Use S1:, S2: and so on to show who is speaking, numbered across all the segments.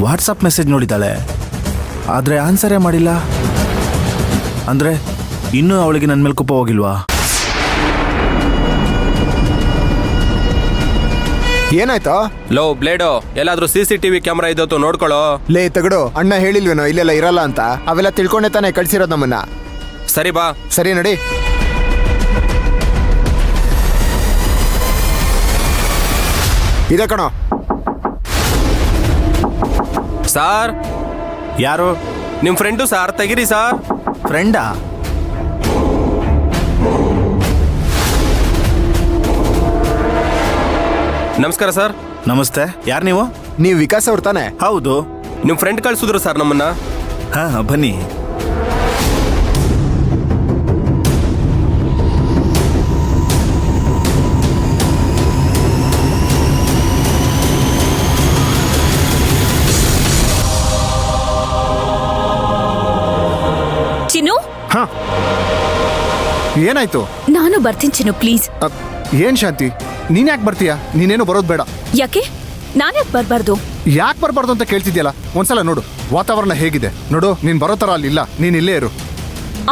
S1: WhatsApp message ನೋಡಿದ್ದಾಳೆ, ಆದರೆ ಆನ್ಸರೇ ಮಾಡಿಲ್ಲ. ಅಂದರೆ ಇನ್ನೂ ಅವಳಿಗೆ ನನ್ನ ಮೇಲೆ ಕೋಪ ಹೋಗಿಲ್ವಾ?
S2: ಏನಾಯ್ತಾ?
S3: ಲೋ ಬ್ಲೇಡೋ, ಎಲ್ಲಾದ್ರೂ CCTV ಕ್ಯಾಮ್ರಾ ಇದ್ದತ್ತು ನೋಡ್ಕೊಳ್ಳೋ.
S2: ಲೇ ತಗಡು, ಅಣ್ಣ ಹೇಳಿಲ್ವೇನೋ ಇಲ್ಲೆಲ್ಲ ಇರಲ್ಲ ಅಂತ. ಅವೆಲ್ಲ ತಿಳ್ಕೊಂಡೆ ತಾನೇ ಕಳ್ಸಿರೋದು ನಮ್ಮನ್ನ.
S3: ಸರಿ ಬಾ.
S2: ಸರಿ ನಡಿ. ಇದೆ ಕಣೋ.
S3: ಸಾರ್,
S1: ಯಾರು?
S3: ನಿಮ್ ಫ್ರೆಂಡು ಸಾರ್, ತೆಗಿರಿ ಸಾರ್.
S1: ಫ್ರೆಂಡಾ?
S3: ನಮಸ್ಕಾರ ಸರ್.
S1: ನಮಸ್ತೆ. ಯಾರು ನೀವು?
S2: ನೀವು ವಿಕಾಸ್ ಅವ್ರು ತಾನೆ?
S1: ಹೌದು.
S3: ನಿಮ್ ಫ್ರೆಂಡ್ ಕಳ್ಸಿದ್ರು ಸರ್ ನಮ್ಮನ್ನ.
S1: ಹಾಂ ಬನ್ನಿ.
S4: ಚಿನ್ನು,
S2: ಹಾ, ಏನಾಯ್ತು?
S4: ನಾನು ಬರ್ತೀನಿ ಚಿನ್ನು, ಪ್ಲೀಸ್.
S2: ಏನ್ ಶಾಂತಿ, ನೀನ್ ಯಾಕೆ ಬರ್ತೀಯಾ? ನೀನೇನು ಬರೋದು ಬೇಡ.
S4: ಯಾಕೆ? ನಾನ್ಯಾಕೆ ಬರ್ಬಾರ್ದು?
S2: ಯಾಕೆ ಬರ್ಬಾರ್ದು ಅಂತ ಕೇಳ್ತಿದ್ಯಲ್ಲ. ಒಂದ್ಸಲ ನೋಡು ವಾತಾವರಣ ಹೇಗಿದೆ ನೋಡು. ನೀನ್ ಬರೋ ತರ ಅಲ್ಲಿಲ್ಲ, ನೀನ್ ಇಲ್ಲೇ ಇರು.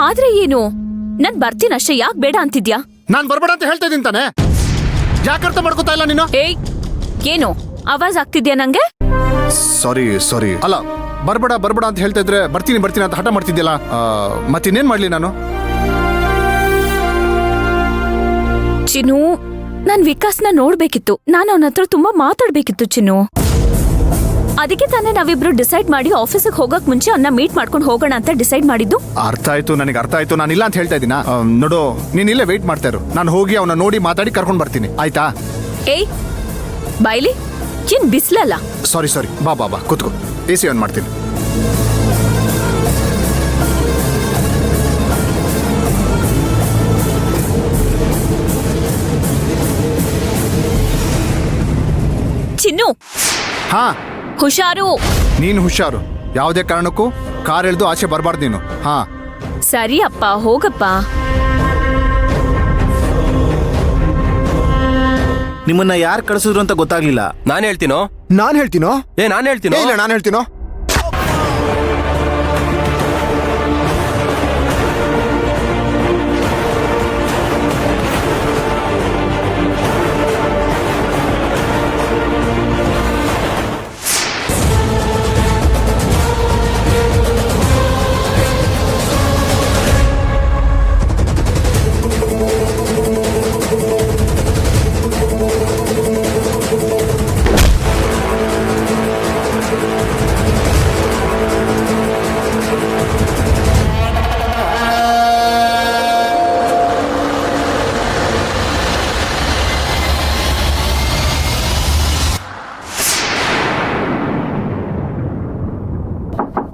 S4: ಆದ್ರೆ ಏನು, ನಾನ್ ಬರ್ತೀನಿ ಅಷ್ಟೇ, ಯಾಕೆ ಬೇಡ ಅಂತಿದ್ಯಾ?
S2: ನಾನ್ ಬರ್ಬೇಡ ಅಂತ ಹೇಳ್ತಾ ಇದೀನಿ ತಾನೆ. ಯಾಕೆ ಅರ್ಥ ಮಾಡ್ಕೋತಾ ಇಲ್ಲ ನೀನು?
S4: ಏಯ್, ಏನು ಆವಾಜ್ ಆಗ್ತಿದ್ಯಾ ನಂಗೆ?
S2: ಸಾರಿ ಅಲ್ಲ, ಬರ್ಬೇಡ ಅಂತ ಹೇಳ್ತಾ ಇದ್ರೆ ಬರ್ತೀನಿ ಅಂತ ಹಠ ಮಾಡ್ತಿದ್ಯಲ್ಲ. ಮತ್ತಿನ್ನೇನ್ ಮಾಡ್ಲಿ ನಾನು?
S4: ಚಿನ್ನು, ನಾನ್ ವಿಕಾಸ್ನ ನೋಡ್ಬೇಕಿತ್ತು. ನಾನು ಅವನ ಹತ್ರ ತುಂಬಾ ಮಾತಾಡ್ಬೇಕಿತ್ತು ಚಿನ್ನು. ಅದಕ್ಕೆ ತಾನೇ ನಾವಿಬ್ರು ಡಿಸೈಡ್ ಮಾಡಿ ಆಫೀಸಿಗೆ ಹೋಗಕ್ ಮುಂಚೆ ಅವನ್ನ ಮೀಟ್ ಮಾಡ್ಕೊಂಡು ಹೋಗೋಣ ಅಂತ ಡಿಸೈಡ್ ಮಾಡಿದ್ದು.
S2: ಅರ್ಥ ಆಯ್ತು, ನನಗೆ ಅರ್ಥ ಆಯ್ತು. ನಾನು ಇಲ್ಲ ಅಂತ ಹೇಳ್ತಾ ಇದ್ದೀನ. ನೋಡು, ನೀನ್ ಇಲ್ಲೇ ವೇಟ್ ಮಾಡ್ತಾ ಇರು. ನಾನು ಹೋಗಿ ಅವನ ನೋಡಿ ಮಾತಾಡಿ ಕರ್ಕೊಂಡು ಬರ್ತೀನಿ, ಆಯ್ತಾ?
S4: ಏಯ್ ಬಾಯ್ಲಿ, ಏನ್ ಬಿಸ್ಲಲ್ಲ?
S2: ಸಾರಿ ಬಾ ಕೂತ್ಕೋ. AC ಆನ್ ಮಾಡ್ತೀನಿ.
S4: ಚಿನ್ನು,
S2: ಹಾ,
S4: ಹುಷಾರು.
S2: ನೀನು ಹುಷಾರು. ಯಾವುದೇ ಕಾರಣಕ್ಕೂ ಕಾರ್ ಎಳ್ದು ಆಚೆ ಬರಬಾರ್ದು ನೀನು. ಹಾ
S4: ಸರಿ ಅಪ್ಪ, ಹೋಗಪ್ಪ.
S1: ನಿಮ್ಮನ್ನ ಯಾರು ಕಳಿಸಿದ್ರು ಅಂತ ಗೊತ್ತಾಗ್ಲಿಲ್ಲ.
S3: ನಾನ್ ಹೇಳ್ತೀನೋ?
S2: ನಾನು ಹೇಳ್ತೀನೋ?
S3: ನಾನ್ ಹೇಳ್ತೀನೋ?
S2: ಇಲ್ಲ, ನಾನು ಹೇಳ್ತೀನೋ.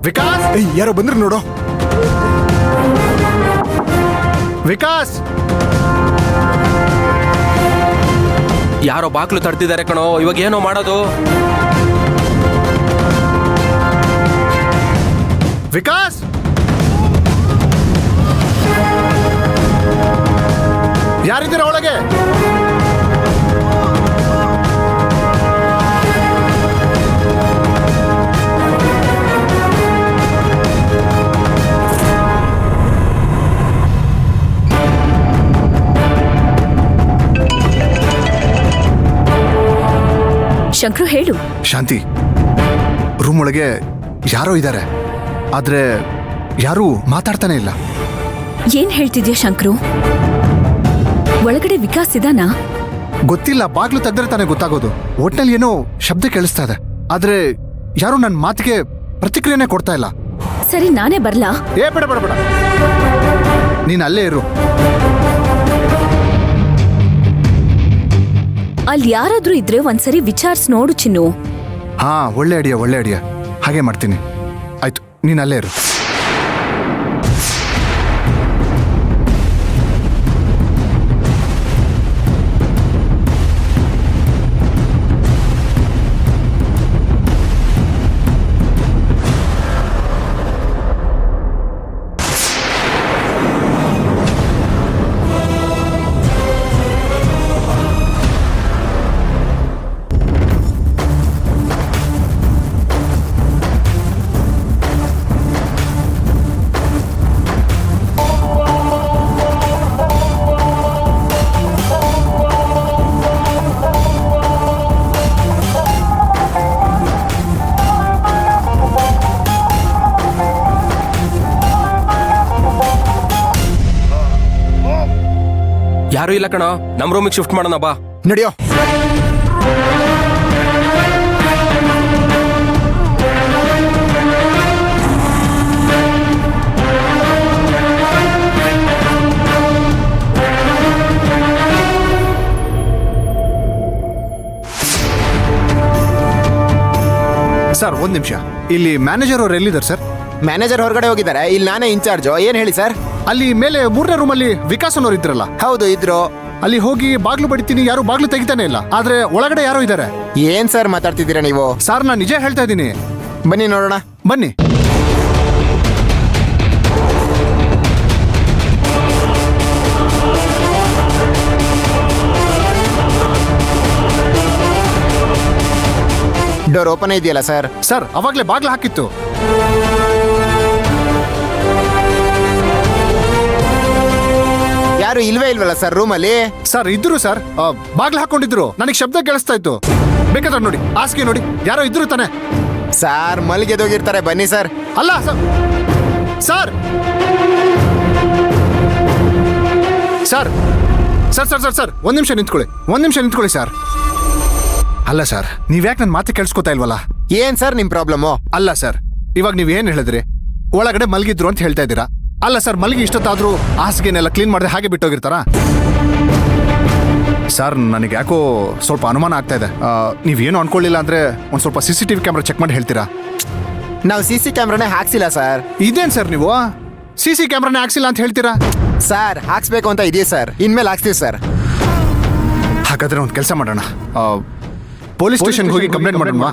S2: ವಿಕಾಸ್, ಯಾರೋ ಬಂದ್ರು ನೋಡು. ವಿಕಾಸ್,
S3: ಯಾರೋ ಬಾಕ್ಲು ತಡ್ತಿದ್ದಾರೆ ಕಣೋ. ಇವಾಗ ಏನೋ ಮಾಡೋದು?
S2: ವಿಕಾಸ್, ಯಾರಿದ್ದೀರ ಒಳಗೆ?
S4: ಶಂಕ್ರು, ಹೇಳು.
S2: ಶಾಂತಿ, ರೂಮ್ ಒಳಗೆ ಯಾರೋ ಇದ್ದಾರೆ, ಆದ್ರೆ ಯಾರೂ ಮಾತಾಡ್ತಾನೆ ಇಲ್ಲ.
S4: ಏನ್ ಹೇಳ್ತಿದ್ಯಾ ಶಂಕ್ರು? ಒಳಗಡೆ ವಿಕಾಸ್ ಇದಾನಾ?
S2: ಗೊತ್ತಿಲ್ಲ, ಬಾಗ್ಲು ತೆಗ್ದ್ರೆ ತಾನೇ ಗೊತ್ತಾಗೋದು. ಒಟ್ನಲ್ಲಿ ಏನೋ ಶಬ್ದ ಕೇಳಿಸ್ತಾ ಇದೆ, ಆದ್ರೆ ಯಾರು ನನ್ನ ಮಾತಿಗೆ ಪ್ರತಿಕ್ರಿಯೆನೇ ಕೊಡ್ತಾ ಇಲ್ಲ.
S4: ಸರಿ, ನಾನೇ ಬರ್ಲಾ?
S2: ಬೇಡ, ನೀನ್ ಅಲ್ಲೇ ಇರು.
S4: ಅಲ್ಲಿ ಯಾರಾದ್ರೂ ಇದ್ರೆ ಒಂದ್ಸರಿ ವಿಚಾರಿಸಿ ನೋಡು ಚಿನ್ನು.
S2: ಹಾ, ಒಳ್ಳೆ ಐಡಿಯಾ. ಹಾಗೆ ಮಾಡ್ತೀನಿ. ಆಯ್ತು, ನೀನ್ ಅಲ್ಲೇ ಇರು.
S3: ಯಾರು ಇಲ್ಲ ಕಣೋ, ನಮ್ ರೂಮಿಗೆ ಶಿಫ್ಟ್ ಮಾಡೋಣ ಬಾ.
S5: ನಡಿಯೋ.
S2: ಸರ್ ಒಂದ್ ನಿಮಿಷ, ಇಲ್ಲಿ ಮ್ಯಾನೇಜರ್ ಅವ್ರು ಎಲ್ಲಿದ್ದಾರೆ ಸರ್?
S5: ಮ್ಯಾನೇಜರ್ ಹೊರಗಡೆ ಹೋಗಿದ್ದಾರೆ, ಇಲ್ಲಿ ನಾನೇ ಇನ್ಚಾರ್ಜು. ಏನ್ ಹೇಳಿ ಸರ್?
S2: ಅಲ್ಲಿ ಮೇಲೆ 3ನೇ ರೂಮಲ್ಲಿ ವಿಕಾಸ್ ಅನ್ನೋರು ಇದ್ರಲ್ಲ,
S5: ಹೌದು ಇದ್ರು.
S2: ಅಲ್ಲಿ ಹೋಗಿ ಬಾಗ್ಲು ಬಡಿತೀನಿ, ಯಾರು ಬಾಗ್ಲು ತೆಗಿತಾನೆ ಇಲ್ಲ. ಆದ್ರೆ ಒಳಗಡೆ ಯಾರೋ ಇದ್ದಾರೆ.
S5: ಏನ್ ಸರ್ ಮಾತಾಡ್ತಿದ್ದೀರಾ ನೀವು?
S2: ಸರ್ ನಾನು ನಿಜ ಹೇಳ್ತಾ ಇದ್ದೀನಿ,
S5: ಬನ್ನಿ ನೋಡೋಣ.
S2: ಬನ್ನಿ.
S5: ಡೋರ್ ಓಪನ್ ಇದೆಯಲ್ಲ ಸರ್?
S2: ಸರ್ ಅವಾಗ್ಲೇ ಬಾಗ್ಲು ಹಾಕಿತ್ತು.
S5: ಯಾರು ಇಲ್ವೇ ಇಲ್ವಲ್ಲ ಸರ್ ರೂಮಲ್ಲಿ?
S2: ಸರ್ ಇದ್ರು ಸರ್, ಬಾಗ್ಲು ಹಾಕೊಂಡಿದ್ರು. ನನಗೆ ಶಬ್ದ ಕೇಳಿಸ್ತಾ ಇತ್ತು. ಬೇಕಾದ್ರೆ ನೋಡಿ, ಹಾಸಿಗೆ ನೋಡಿ, ಯಾರೋ ಇದ್ರು ತಾನೆ.
S5: ಸಾರ್ ಮಲ್ಗೆದೋಗಿರ್ತಾರೆ, ಬನ್ನಿ ಸರ್.
S2: ಅಲ್ಲ sir, sir sir sir sir sir sir ಒಂದ್ ನಿಮಿಷ ನಿಂತ್ಕೊಳ್ಳಿ, ಒಂದ್ ನಿಮಿಷ ನಿಂತ್ಕೊಳ್ಳಿ ಸರ್. ಅಲ್ಲ ಸರ್, ನೀವ್ಯಾಕೆ ನನ್ನ ಮಾತು ಕೇಳಿಸ್ಕೊತಾ ಇಲ್ವಲ್ಲ?
S5: ಏನ್ ಸರ್ ನಿಮ್ ಪ್ರಾಬ್ಲಮ್ಮು?
S2: ಅಲ್ಲ ಸರ್, ಇವಾಗ ನೀವ್ ಏನ್ ಹೇಳಿದ್ರಿ? ಒಳಗಡೆ ಮಲಗಿದ್ರು ಅಂತ ಹೇಳ್ತಾ ಇದ್ದೀರಾ. ಅಲ್ಲ ಸರ್, ಮಲಗಿ ಇಷ್ಟೊತ್ತಾದ್ರೂ ಹಾಸಿಗೆನೆಲ್ಲ ಕ್ಲೀನ್ ಮಾಡದೆ ಹಾಗೆ ಬಿಟ್ಟೋಗಿರ್ತಾರ? ಸರ್ ನನಗೆ ಯಾಕೋ ಸ್ವಲ್ಪ ಅನುಮಾನ ಆಗ್ತಾ ಇದೆ. ನೀವೇನು ಅನ್ಕೊಳ್ಳಿಲ್ಲ ಅಂದ್ರೆ ಒಂದ್ ಸ್ವಲ್ಪ CCTV ಕ್ಯಾಮ್ರಾ ಚೆಕ್ ಮಾಡಿ ಹೇಳ್ತೀರಾ?
S5: ನಾವು CC ಕ್ಯಾಮ್ರಾನೇ ಹಾಕ್ಸಿಲ್ಲ ಸರ್.
S2: ಇದೇನ್ ಸರ್ ನೀವು CC ಕ್ಯಾಮ್ರಾನೇ ಹಾಕ್ಸಿಲ್ಲ ಅಂತ ಹೇಳ್ತೀರಾ?
S5: ಸರ್ ಹಾಕ್ಸ್ಬೇಕು ಅಂತ ಇದೆಯಾ ಸರ್? ಇನ್ಮೇಲೆ ಹಾಕ್ಸ್ತೀವಿ ಸರ್.
S2: ಹಾಗಾದ್ರೆ ಒಂದು ಕೆಲಸ ಮಾಡೋಣ, ಪೊಲೀಸ್ ಸ್ಟೇಷನ್ಗೆ ಹೋಗಿ ಕಂಪ್ಲೇಂಟ್ ಮಾಡೋಣ.